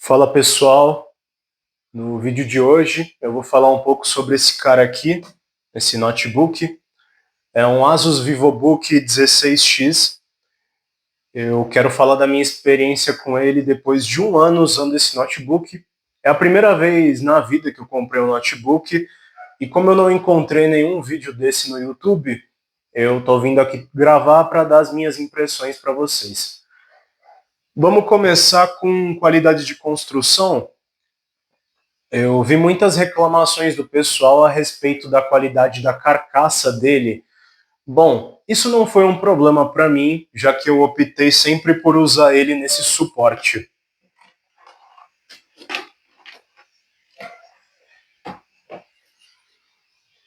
Fala pessoal, no vídeo de hoje eu vou falar um pouco sobre esse cara aqui, esse notebook. É um Asus VivoBook 16X. Eu quero falar da minha experiência com ele depois de um ano usando esse notebook. É a primeira vez na vida que eu comprei um notebook e como eu não encontrei nenhum vídeo desse no YouTube, eu tô vindo aqui gravar para dar as minhas impressões para vocês. Vamos começar com qualidade de construção. Eu vi muitas reclamações do pessoal a respeito da qualidade da carcaça dele. Bom, isso não foi um problema para mim, já que eu optei sempre por usar ele nesse suporte.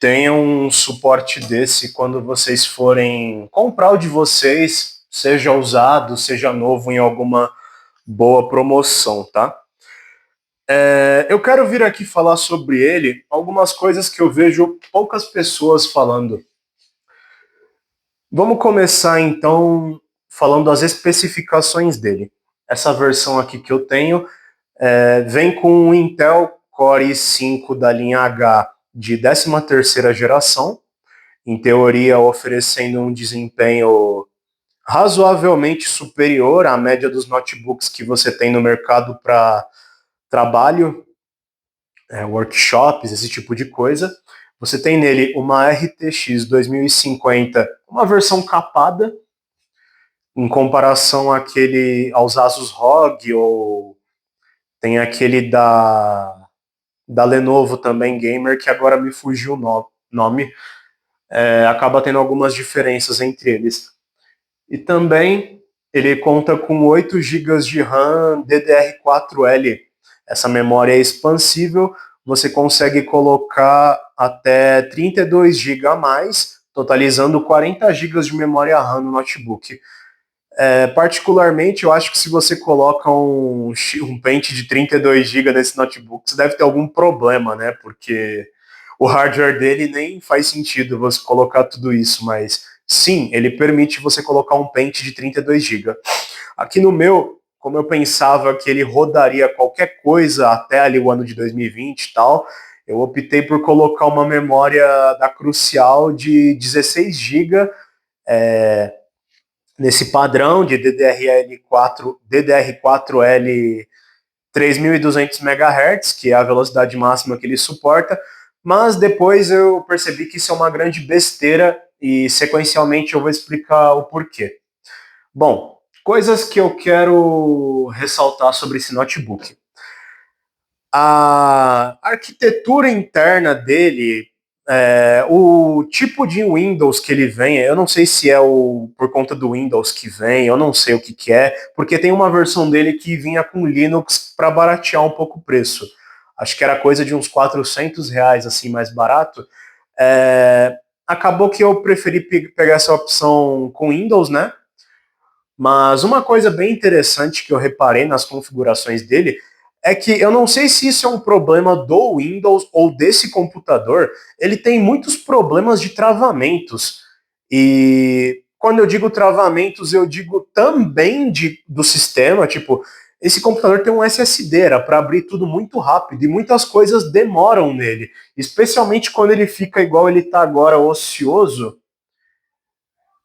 Tenham um suporte desse quando vocês forem comprar o de vocês, seja usado, seja novo em alguma boa promoção, tá? Eu quero vir aqui falar sobre ele, algumas coisas que eu vejo poucas pessoas falando. Vamos começar então falando das especificações dele. Essa versão aqui que eu tenho vem com um Intel Core i5 da linha H de 13ª geração, em teoria oferecendo um desempenho razoavelmente superior à média dos notebooks que você tem no mercado para trabalho, workshops, esse tipo de coisa. Você tem nele uma RTX 2050, uma versão capada, em comparação aos Asus ROG, ou tem aquele da Lenovo também, Gamer, que agora me fugiu o nome. Acaba tendo algumas diferenças entre eles. E também ele conta com 8 GB de RAM DDR4L. Essa memória é expansível, você consegue colocar até 32 GB a mais, totalizando 40 GB de memória RAM no notebook. Particularmente, eu acho que se você coloca um pente de 32 GB nesse notebook, você deve ter algum problema, né? Porque o hardware dele nem faz sentido você colocar tudo isso, mas sim, ele permite você colocar um pente de 32 GB. Aqui no meu, como eu pensava que ele rodaria qualquer coisa até ali o ano de 2020 e tal, eu optei por colocar uma memória da Crucial de 16 GB, nesse padrão de DDR4L 3200 MHz, que é a velocidade máxima que ele suporta, mas depois eu percebi que isso é uma grande besteira e sequencialmente eu vou explicar o porquê. Bom, coisas que eu quero ressaltar sobre esse notebook. A arquitetura interna dele, o tipo de Windows que ele vem, eu não sei se é por conta do Windows que vem, eu não sei o que é, porque tem uma versão dele que vinha com Linux para baratear um pouco o preço. Acho que era coisa de uns R$ 400, assim, mais barato. Acabou que eu preferi pegar essa opção com Windows, né? Mas uma coisa bem interessante que eu reparei nas configurações dele é que eu não sei se isso é um problema do Windows ou desse computador, ele tem muitos problemas de travamentos. E quando eu digo travamentos, eu digo também do sistema, tipo, esse computador tem um SSD, era para abrir tudo muito rápido e muitas coisas demoram nele, especialmente quando ele fica igual ele está agora, ocioso.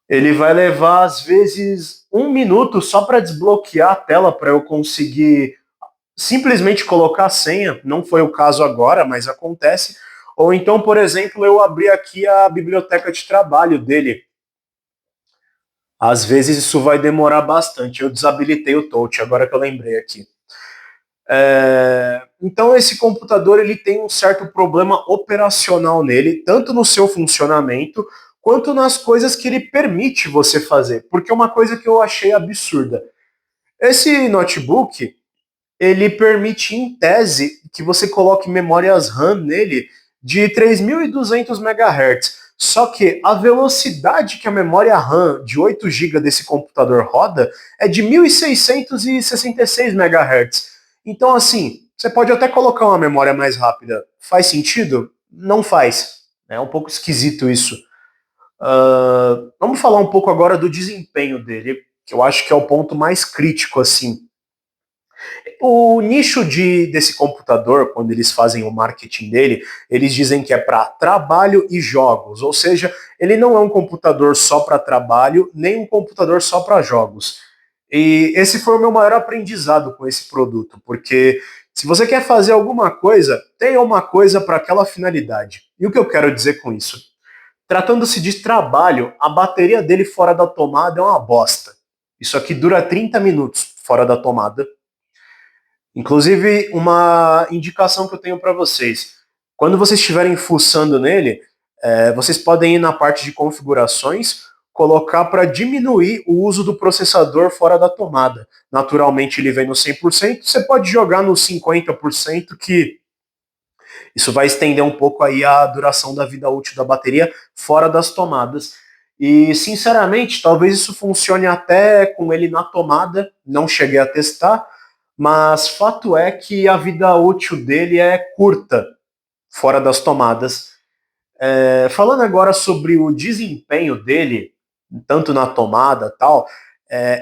Ele vai levar, às vezes, um minuto só para desbloquear a tela para eu conseguir simplesmente colocar a senha. Não foi o caso agora, mas acontece. Ou então, por exemplo, eu abri aqui a biblioteca de trabalho dele. Às vezes isso vai demorar bastante. Eu desabilitei o touch, agora que eu lembrei aqui. Então esse computador ele tem um certo problema operacional nele, tanto no seu funcionamento, quanto nas coisas que ele permite você fazer. Porque uma coisa que eu achei absurda, esse notebook, ele permite, em tese, que você coloque memórias RAM nele de 3.200 MHz. Só que a velocidade que a memória RAM de 8 GB desse computador roda é de 1.666 MHz. Então, assim, você pode até colocar uma memória mais rápida. Faz sentido? Não faz. É um pouco esquisito isso. Vamos falar um pouco agora do desempenho dele, que eu acho que é o ponto mais crítico, assim. O nicho desse computador, quando eles fazem o marketing dele, eles dizem que é para trabalho e jogos, ou seja, ele não é um computador só para trabalho, nem um computador só para jogos. E esse foi o meu maior aprendizado com esse produto, porque se você quer fazer alguma coisa, tenha uma coisa para aquela finalidade. E o que eu quero dizer com isso? Tratando-se de trabalho, a bateria dele fora da tomada é uma bosta. Isso aqui dura 30 minutos fora da tomada. Inclusive, uma indicação que eu tenho para vocês. Quando vocês estiverem fuçando nele, vocês podem ir na parte de configurações, colocar para diminuir o uso do processador fora da tomada. Naturalmente ele vem no 100%, você pode jogar no 50%, que isso vai estender um pouco aí a duração da vida útil da bateria fora das tomadas. E, sinceramente, talvez isso funcione até com ele na tomada, não cheguei a testar, mas fato é que a vida útil dele é curta fora das tomadas. Falando agora sobre o desempenho dele, tanto na tomada e tal,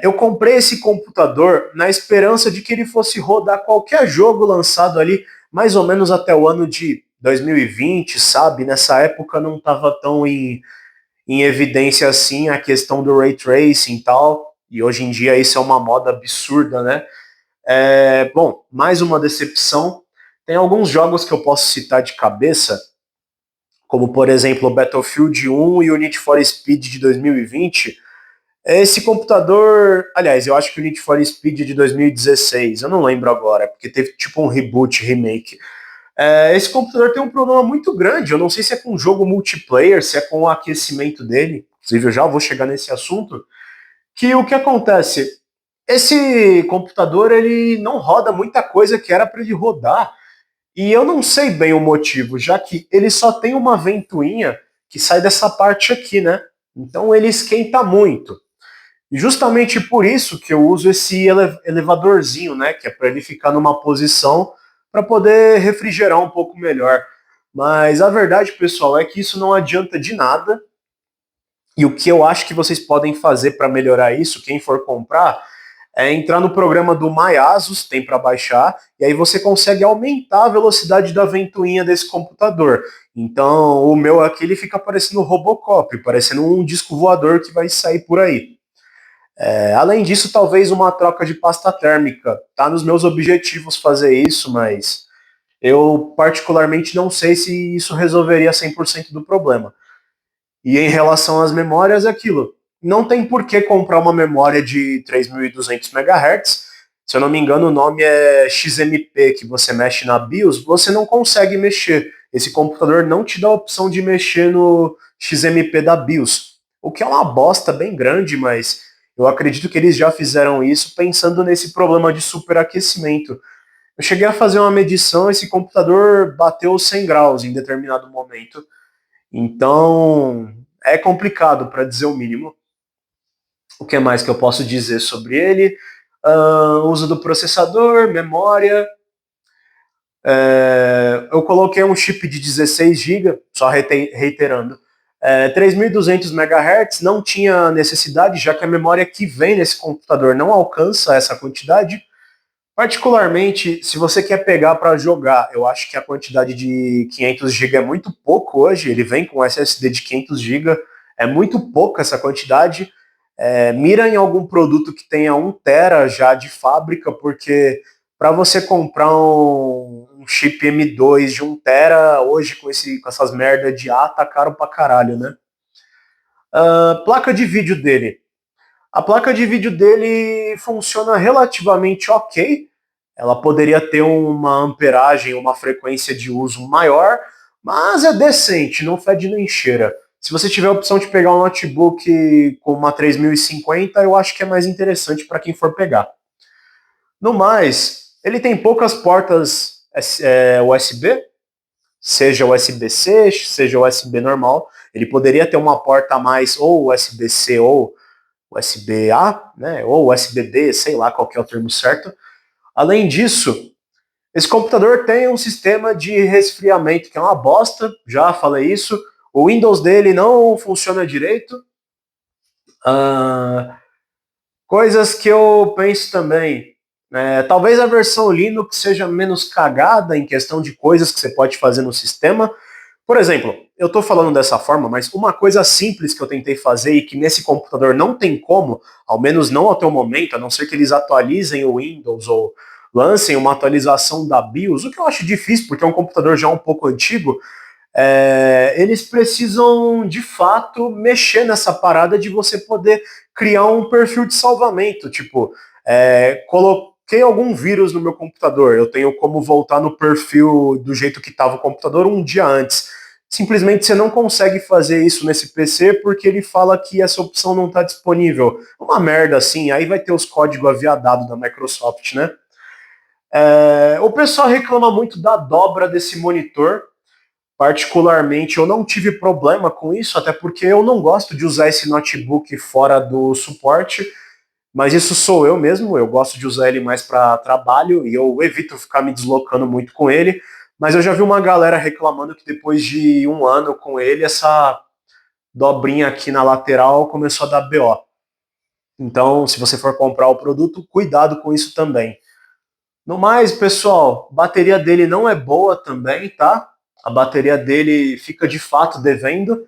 eu comprei esse computador na esperança de que ele fosse rodar qualquer jogo lançado ali, mais ou menos até o ano de 2020, sabe? Nessa época não estava tão em evidência assim a questão do Ray Tracing e tal, e hoje em dia isso é uma moda absurda, né? Bom, mais uma decepção. Tem alguns jogos que eu posso citar de cabeça, como por exemplo o Battlefield 1 e o Need for Speed de 2020. Esse computador, aliás, eu acho que o Need for Speed é de 2016, eu não lembro agora, porque teve tipo um reboot, remake. Esse computador tem um problema muito grande, eu não sei se é com o jogo multiplayer, se é com o aquecimento dele, inclusive eu já vou chegar nesse assunto, que o que acontece? Esse computador ele não roda muita coisa que era para ele rodar, e eu não sei bem o motivo, já que ele só tem uma ventoinha que sai dessa parte aqui, né? Então ele esquenta muito. E justamente por isso que eu uso esse elevadorzinho, né? Que é para ele ficar numa posição para poder refrigerar um pouco melhor. Mas a verdade, pessoal, é que isso não adianta de nada. E o que eu acho que vocês podem fazer para melhorar isso, quem for comprar, é entrar no programa do MyAsus, tem para baixar, e aí você consegue aumentar a velocidade da ventoinha desse computador. Então, o meu aqui ele fica parecendo um Robocop, parecendo um disco voador que vai sair por aí. Além disso, talvez uma troca de pasta térmica. Tá nos meus objetivos fazer isso, mas eu particularmente não sei se isso resolveria 100% do problema. E em relação às memórias, é aquilo. Não tem por que comprar uma memória de 3.200 MHz. Se eu não me engano, o nome é XMP, que você mexe na BIOS, você não consegue mexer. Esse computador não te dá a opção de mexer no XMP da BIOS. O que é uma bosta bem grande, mas eu acredito que eles já fizeram isso pensando nesse problema de superaquecimento. Eu cheguei a fazer uma medição, esse computador bateu 100 graus em determinado momento. Então, é complicado, para dizer o mínimo. O que mais que eu posso dizer sobre ele? Uso do processador, memória. Eu coloquei um chip de 16 GB, só reiterando. 3.200 MHz, não tinha necessidade, já que a memória que vem nesse computador não alcança essa quantidade. Particularmente, se você quer pegar para jogar, eu acho que a quantidade de 500 GB é muito pouco hoje. Ele vem com SSD de 500 GB, é muito pouco essa quantidade. Mira em algum produto que tenha 1 tera já de fábrica, porque para você comprar um chip M2 de 1 tera hoje com essas merda de A, tá caro pra caralho, né? Placa de vídeo dele. A placa de vídeo dele funciona relativamente ok. Ela poderia ter uma amperagem, uma frequência de uso maior, mas é decente, não fede nem cheira. Se você tiver a opção de pegar um notebook com uma 3050, eu acho que é mais interessante para quem for pegar. No mais, ele tem poucas portas USB, seja USB-C, seja USB normal. Ele poderia ter uma porta a mais, ou USB-C ou USB-A, né, ou USB-B, sei lá qual que é o termo certo. Além disso, esse computador tem um sistema de resfriamento que é uma bosta, já falei isso. O Windows dele não funciona direito. Coisas que eu penso também. Talvez a versão Linux seja menos cagada em questão de coisas que você pode fazer no sistema. Por exemplo, eu estou falando dessa forma, mas uma coisa simples que eu tentei fazer e que nesse computador não tem como, ao menos não até o momento, a não ser que eles atualizem o Windows ou lancem uma atualização da BIOS, o que eu acho difícil, porque é um computador já um pouco antigo, eles precisam de fato mexer nessa parada de você poder criar um perfil de salvamento. Tipo, coloquei algum vírus no meu computador, eu tenho como voltar no perfil do jeito que estava o computador um dia antes. Simplesmente você não consegue fazer isso nesse PC porque ele fala que essa opção não está disponível. Uma merda assim, aí vai ter os códigos aviadados da Microsoft, né? O pessoal reclama muito da dobra desse monitor. Particularmente, eu não tive problema com isso, até porque eu não gosto de usar esse notebook fora do suporte, mas isso sou eu mesmo, eu gosto de usar ele mais para trabalho e eu evito ficar me deslocando muito com ele, mas eu já vi uma galera reclamando que depois de um ano com ele, essa dobrinha aqui na lateral começou a dar BO. Então, se você for comprar o produto, cuidado com isso também. No mais, pessoal, a bateria dele não é boa também, tá? A bateria dele fica de fato devendo.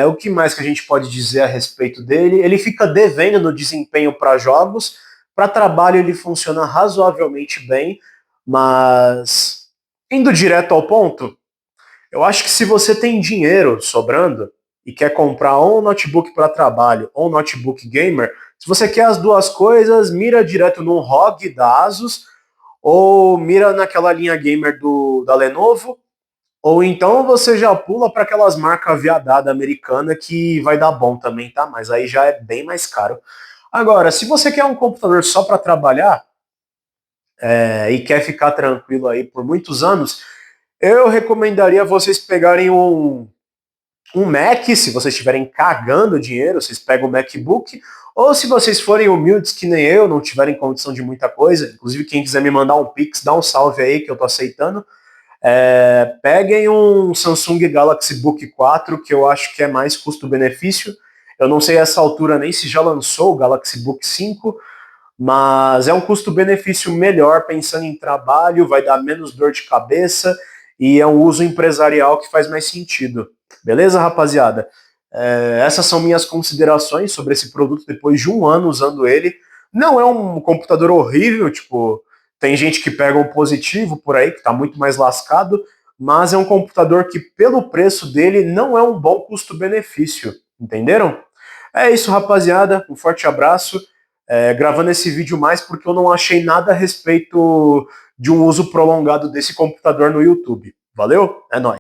O que mais que a gente pode dizer a respeito dele? Ele fica devendo no desempenho para jogos. Para trabalho ele funciona razoavelmente bem, mas indo direto ao ponto, eu acho que se você tem dinheiro sobrando e quer comprar ou um notebook para trabalho ou um notebook gamer, se você quer as duas coisas, mira direto no ROG da Asus ou mira naquela linha gamer da Lenovo, ou então você já pula para aquelas marcas aviadadas americanas que vai dar bom também, tá? Mas aí já é bem mais caro. Agora, se você quer um computador só para trabalhar e quer ficar tranquilo aí por muitos anos, eu recomendaria vocês pegarem um Mac, se vocês estiverem cagando dinheiro, vocês pegam o MacBook, ou se vocês forem humildes que nem eu, não tiverem condição de muita coisa, inclusive quem quiser me mandar um Pix, dá um salve aí que eu tô aceitando, peguem um Samsung Galaxy Book 4, que eu acho que é mais custo-benefício. Eu não sei a essa altura nem se já lançou o Galaxy Book 5, mas é um custo-benefício melhor pensando em trabalho, vai dar menos dor de cabeça e é um uso empresarial que faz mais sentido. Beleza, rapaziada? Essas são minhas considerações sobre esse produto depois de um ano usando ele. Não é um computador horrível, tipo, tem gente que pega um positivo por aí, que está muito mais lascado, mas é um computador que, pelo preço dele, não é um bom custo-benefício. Entenderam? É isso, rapaziada. Um forte abraço. Gravando esse vídeo mais porque eu não achei nada a respeito de um uso prolongado desse computador no YouTube. Valeu? É nóis.